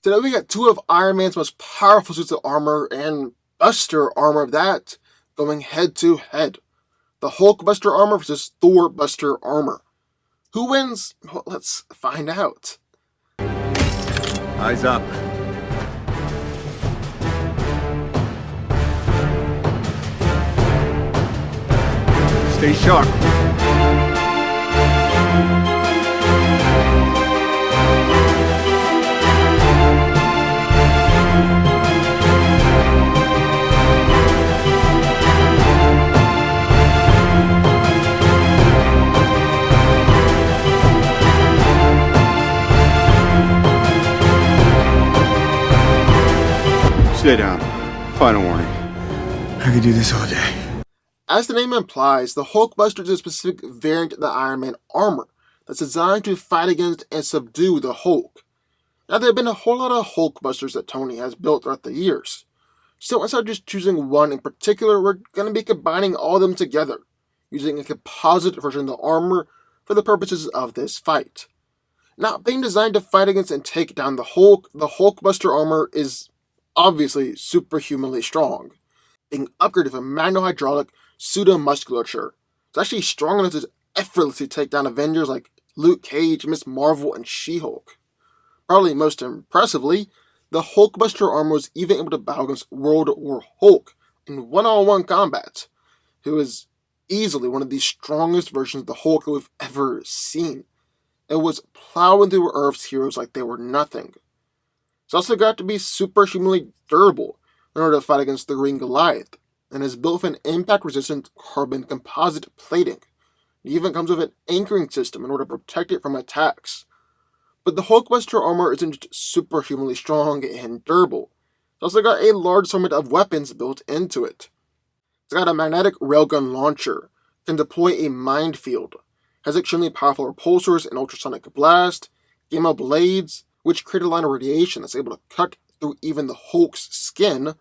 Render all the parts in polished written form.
Today we got two of Iron Man's most powerful suits of armor and Buster armor of that going head to head. The Hulkbuster armor versus Thorbuster armor. Who wins? Well, let's find out. Eyes up. Stay sharp. Stay down. Final warning. I could do this all day. As the name implies, the Hulkbuster is a specific variant of the Iron Man armor that's designed to fight against and subdue the Hulk. Now, there have been a whole lot of Hulkbusters that Tony has built throughout the years, so instead of just choosing one in particular, we're going to be combining all of them together, using a composite version of the armor for the purposes of this fight. Now, being designed to fight against and take down the Hulk, the Hulkbuster armor is obviously superhumanly strong, being upgraded from magno-hydraulic pseudo-musculature. It's actually strong enough to effortlessly take down Avengers like Luke Cage, Ms. Marvel, and She-Hulk. Probably most impressively, the Hulkbuster armor was even able to battle against World War Hulk in one-on-one combat, who is easily one of the strongest versions of the Hulk that we've ever seen. It was plowing through Earth's heroes like they were nothing. It's also got to be superhumanly durable in order to fight against the green Goliath, and is built with an impact-resistant carbon composite plating. It even comes with an anchoring system in order to protect it from attacks. But the Hulkbuster armor isn't just superhumanly strong and durable. It's also got a large assortment of weapons built into it. It's got a magnetic railgun launcher, can deploy a minefield, has extremely powerful repulsors and ultrasonic blast, gamma blades, which create a line of radiation that's able to cut through even the Hulk's skin,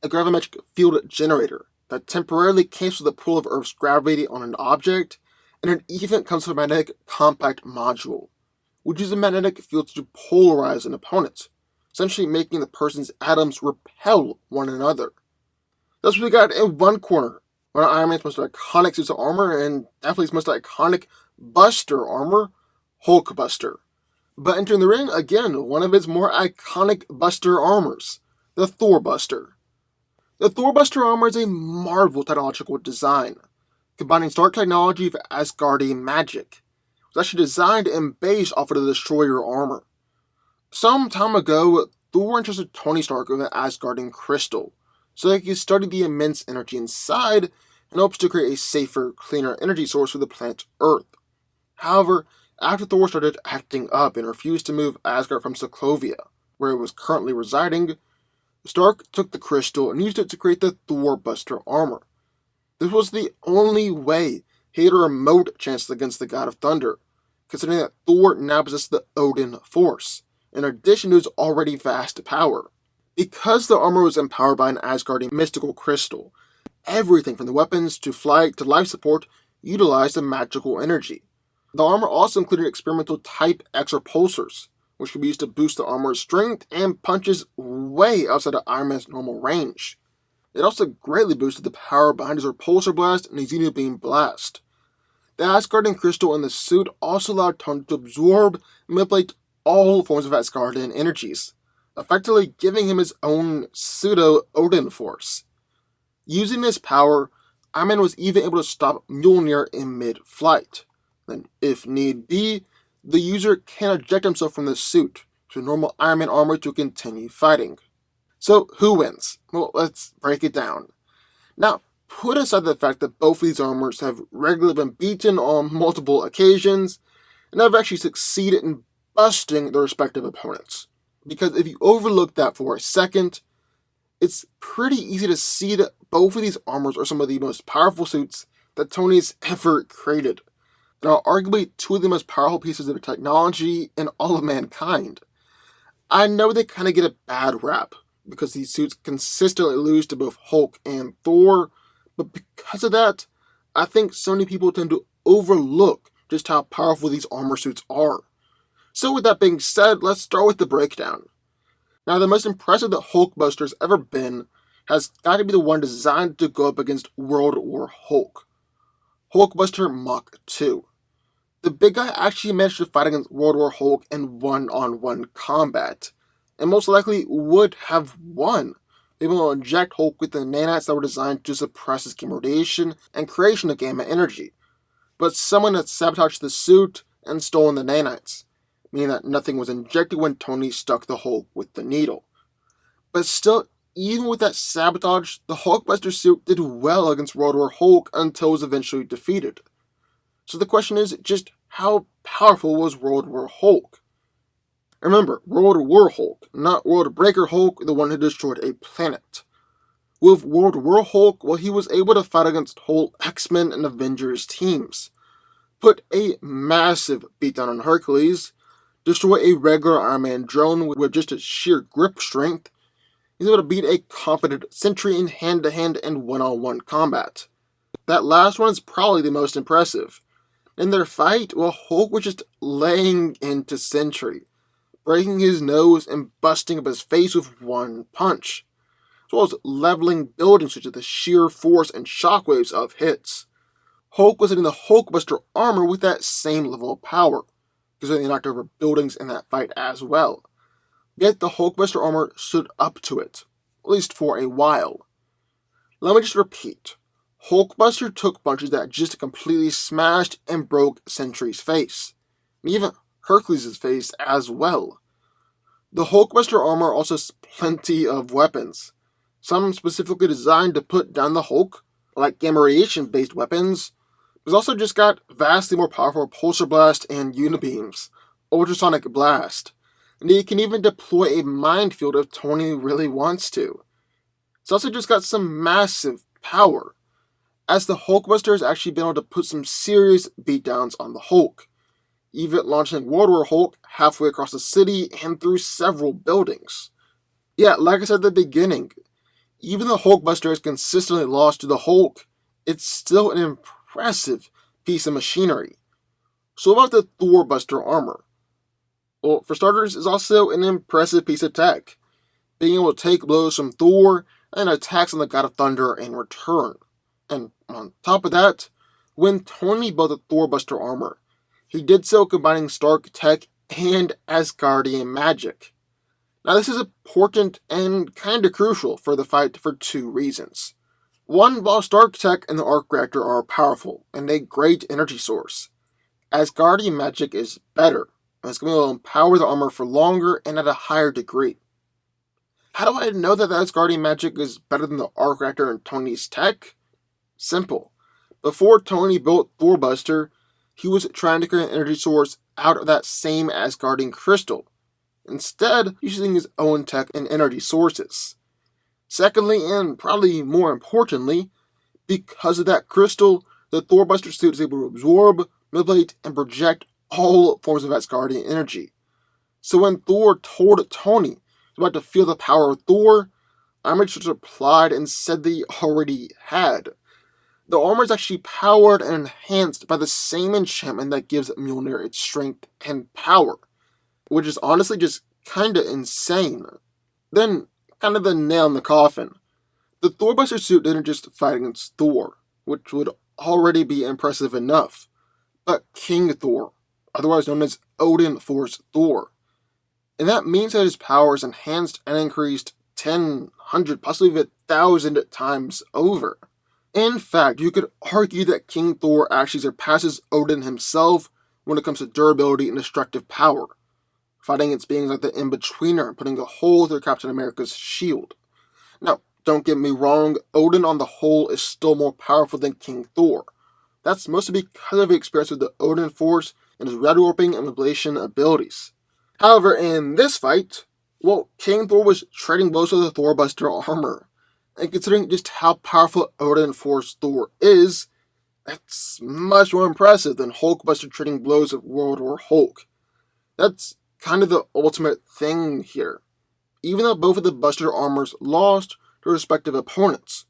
a gravimetric field generator that temporarily cancels the pull of Earth's gravity on an object, and it even comes with a magnetic compact module, which uses a magnetic field to polarize an opponent, essentially making the person's atoms repel one another. That's what we got in one corner, one of Iron Man's most iconic suits of armor, and definitely his most iconic Buster armor, Hulkbuster. But entering the ring, again, one of his more iconic Buster armors, the Thorbuster. The Thorbuster armor is a marvel of technological design, combining Stark technology with Asgardian magic. It was actually designed and based off of the Destroyer armor. Some time ago, Thor entrusted Tony Stark with an Asgardian crystal, so that he could study the immense energy inside and hopes to create a safer, cleaner energy source for the planet Earth. However, after Thor started acting up and refused to move Asgard from Sokovia, where it was currently residing, Stark took the crystal and used it to create the Thorbuster armor. This was the only way he had a remote chance against the God of Thunder, considering that Thor now possessed the Odin Force, in addition to his already vast power. Because the armor was empowered by an Asgardian mystical crystal, everything from the weapons to flight to life support utilized the magical energy. The armor also included experimental Type X repulsors, which could be used to boost the armor's strength and punches way outside of Iron Man's normal range. It also greatly boosted the power behind his repulsor blast and his Beam blast. The Asgardian crystal in the suit also allowed Tony to absorb and manipulate all forms of Asgardian energies, effectively giving him his own pseudo-Odin force. Using this power, Iron Man was even able to stop Mjolnir in mid-flight. Then, if need be, the user can eject himself from the suit to normal Iron Man armor to continue fighting. So, who wins? Well, let's break it down. Now, put aside the fact that both of these armors have regularly been beaten on multiple occasions, and have actually succeeded in busting their respective opponents. Because if you overlook that for a second, it's pretty easy to see that both of these armors are some of the most powerful suits that Tony's ever created, and are arguably two of the most powerful pieces of technology in all of mankind. I know they kind of get a bad rap, because these suits consistently lose to both Hulk and Thor, but because of that, I think so many people tend to overlook just how powerful these armor suits are. So with that being said, let's start with the breakdown. Now, the most impressive that Hulkbuster's ever been has got to be the one designed to go up against World War Hulk, Hulkbuster Mach 2. The big guy actually managed to fight against World War Hulk in one-on-one combat, and most likely would have won. They will inject Hulk with the nanites that were designed to suppress his gamma radiation and creation of gamma energy. But someone had sabotaged the suit and stolen the nanites, meaning that nothing was injected when Tony stuck the Hulk with the needle. But still, even with that sabotage, the Hulkbuster suit did well against World War Hulk until it was eventually defeated. So the question is just how powerful was World War Hulk? Remember, World War Hulk, not World Breaker Hulk, the one who destroyed a planet. With World War Hulk, well, he was able to fight against whole X-Men and Avengers teams, put a massive beatdown on Hercules, destroy a regular Iron Man drone with just its sheer grip strength. He's able to beat a confident Sentry in hand-to-hand and one-on-one combat. That last one is probably the most impressive. In their fight, well, Hulk was just laying into Sentry, breaking his nose and busting up his face with one punch, as well as leveling buildings due to the sheer force and shockwaves of hits. Hulk was hitting the Hulkbuster armor with that same level of power, because they knocked over buildings in that fight as well. Yet the Hulkbuster armor stood up to it, at least for a while. Let me just repeat. Hulkbuster took punches that just completely smashed and broke Sentry's face, and even Hercules' face as well. The Hulkbuster armor also has plenty of weapons, some specifically designed to put down the Hulk, like gamma radiation-based weapons. It's also just got vastly more powerful Pulsar Blast and Unibeams, Ultrasonic Blast, and he can even deploy a minefield if Tony really wants to. It's also just got some massive power, as the Hulkbuster has actually been able to put some serious beatdowns on the Hulk, even launching World War Hulk halfway across the city and through several buildings. Yeah, like I said at the beginning, even though Hulkbuster has consistently lost to the Hulk, it's still an impressive piece of machinery. So about the Thorbuster armor? Well, for starters, it's also an impressive piece of tech, being able to take blows from Thor and attacks on the God of Thunder in return. And on top of that, when Tony built the Thorbuster armor, he did so combining Stark tech and Asgardian magic. Now this is important and kinda crucial for the fight for two reasons. One, while Stark tech and the arc reactor are powerful and a great energy source, Asgardian magic is better, and it's going to empower the armor for longer and at a higher degree. How do I know that the Asgardian magic is better than the arc reactor and Tony's tech? Simple. Before Tony built Thorbuster, he was trying to create an energy source out of that same Asgardian crystal, instead using his own tech and energy sources. Secondly, and probably more importantly, because of that crystal, the Thorbuster suit is able to absorb, manipulate, and project all forms of Asgardian energy. So when Thor told Tony he was about to feel the power of Thor, Iron just replied and said that he already had. The armor is actually powered and enhanced by the same enchantment that gives Mjolnir its strength and power, which is honestly just kinda insane. Then, kind of the nail in the coffin. The Thorbuster suit didn't just fight against Thor, which would already be impressive enough, but King Thor, otherwise known as Odin Force Thor. And that means that his power is enhanced and increased 10, 100, possibly even 1,000 times over. In fact, you could argue that King Thor actually surpasses Odin himself when it comes to durability and destructive power, fighting against beings like the In-Betweener and putting a hole through Captain America's shield. Now, don't get me wrong, Odin on the whole is still more powerful than King Thor. That's mostly because of his experience with the Odin Force and his red warping and manipulation abilities. However, in this fight, well, King Thor was trading blows with the Thorbuster armor. And considering just how powerful Odin Force Thor is, that's much more impressive than Hulkbuster trading blows with World War Hulk. That's kind of the ultimate thing here. Even though both of the Buster armors lost to respective opponents,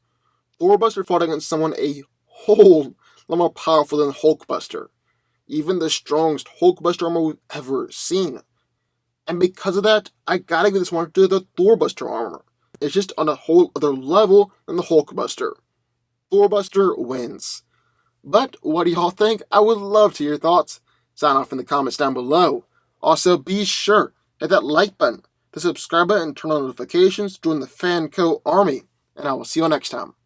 Thorbuster fought against someone a whole lot more powerful than Hulkbuster, even the strongest Hulkbuster armor we've ever seen. And because of that, I gotta give this one to the Thorbuster armor. It's just on a whole other level than the Hulkbuster. Thorbuster wins. But what do y'all think? I would love to hear your thoughts. Sign off in the comments down below. Also, be sure to hit that like button, the subscribe button, and turn on notifications, join the FanCo army. And I will see you all next time.